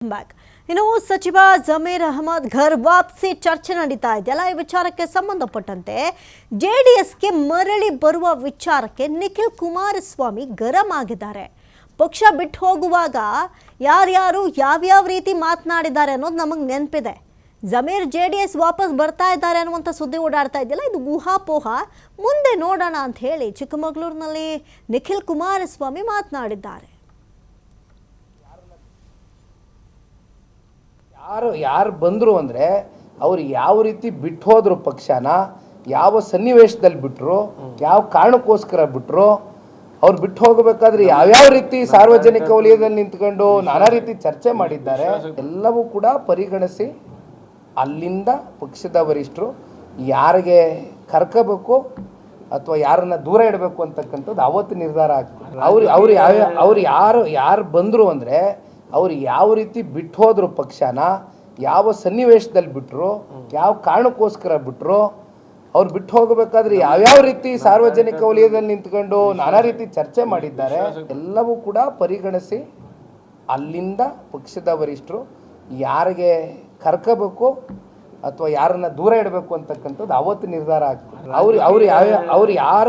Back ಇನ್ನು ಸಚಿವ ಜಮೀರ್ ಅಹಮದ್ ಘರ್ ವಾಪಸಿ ಚರ್ಚೆ ನಡೀತಾ ಇದೆಯಲ್ಲ. ಈ ವಿಚಾರಕ್ಕೆ ಸಂಬಂಧಪಟ್ಟಂತೆ ಜೆಡಿಎಸ್ಗೆ ಮರಳಿ ಬರುವ ವಿಚಾರಕ್ಕೆ ನಿಖಿಲ್ ಕುಮಾರಸ್ವಾಮಿ ಗರಂ ಆಗಿದ್ದಾರೆ. ಪಕ್ಷ ಬಿಟ್ಟು ಹೋಗುವಾಗ ಯಾರ್ಯಾರು ಯಾವ್ಯಾವ ರೀತಿ ಮಾತನಾಡಿದ್ದಾರೆ ಅನ್ನೋದು ನಮಗೆ ನೆನಪಿದೆ. ಜಮೀರ್ ಜೆಡಿಎಸ್ ವಾಪಸ್ ಬರ್ತಾ ಇದ್ದಾರೆ ಅನ್ನುವಂಥ ಸುದ್ದಿ ಓಡಾಡ್ತಾ ಇದೆಯಲ್ಲ, ಇದು ಊಹಾಪೋಹ, ಮುಂದೆ ನೋಡೋಣ ಅಂತ ಹೇಳಿ ಚಿಕ್ಕಮಗಳೂರಿನಲ್ಲಿ ನಿಖಿಲ್ ಕುಮಾರಸ್ವಾಮಿ ಮಾತನಾಡಿದ್ದಾರೆ. ಯಾರು ಬಂದರು ಅಂದರೆ ಅವ್ರು ಯಾವ ರೀತಿ ಬಿಟ್ಟು ಹೋದ್ರು, ಪಕ್ಷನ ಯಾವ ಸನ್ನಿವೇಶದಲ್ಲಿ ಬಿಟ್ಟರು, ಯಾವ ಕಾರಣಕ್ಕೋಸ್ಕರ ಬಿಟ್ಟರು, ಅವ್ರು ಬಿಟ್ಟು ಹೋಗಬೇಕಾದ್ರೆ ಯಾವ್ಯಾವ ರೀತಿ ಸಾರ್ವಜನಿಕ ವಲಯದಲ್ಲಿ ನಿಂತ್ಕೊಂಡು ನಾನಾ ರೀತಿ ಚರ್ಚೆ ಮಾಡಿದ್ದಾರೆ, ಎಲ್ಲವೂ ಕೂಡ ಪರಿಗಣಿಸಿ ಅಲ್ಲಿಂದ ಪಕ್ಷದ ವರಿಷ್ಠರು ಯಾರಿಗೆ ಕರ್ಕೋಬೇಕು ಅಥವಾ ಯಾರನ್ನ ದೂರ ಇಡಬೇಕು ಅಂತಕ್ಕಂಥದ್ದು ಅವತ್ತು ನಿರ್ಧಾರ ಆಗ್ತದೆ. ಅವ್ರು ಯಾರು ಬಂದರು ಅಂದರೆ ಅವ್ರು ಯಾವ ರೀತಿ ಬಿಟ್ಟು ಹೋದ್ರು, ಪಕ್ಷನ ಯಾವ ಸನ್ನಿವೇಶದಲ್ಲಿ ಬಿಟ್ಟರು, ಯಾವ ಕಾರಣಕ್ಕೋಸ್ಕರ ಬಿಟ್ಟರು, ಅವ್ರು ಬಿಟ್ಟು ಹೋಗಬೇಕಾದ್ರೆ ಯಾವ್ಯಾವ ರೀತಿ ಸಾರ್ವಜನಿಕ ವಲಯದಲ್ಲಿ ನಿಂತ್ಕೊಂಡು ನಾನಾ ರೀತಿ ಚರ್ಚೆ ಮಾಡಿದ್ದಾರೆ, ಎಲ್ಲವೂ ಕೂಡ ಪರಿಗಣಿಸಿ ಅಲ್ಲಿಂದ ಪಕ್ಷದ ವರಿಷ್ಠರು ಯಾರಿಗೆ ಕರ್ಕೋಬೇಕು ಅಥವಾ ಯಾರನ್ನ ದೂರ ಇಡಬೇಕು ಅಂತಕ್ಕಂಥದ್ದು ಅವತ್ತು ನಿರ್ಧಾರ ಆಗ್ತದೆ. ಅವ್ರು ಯಾರು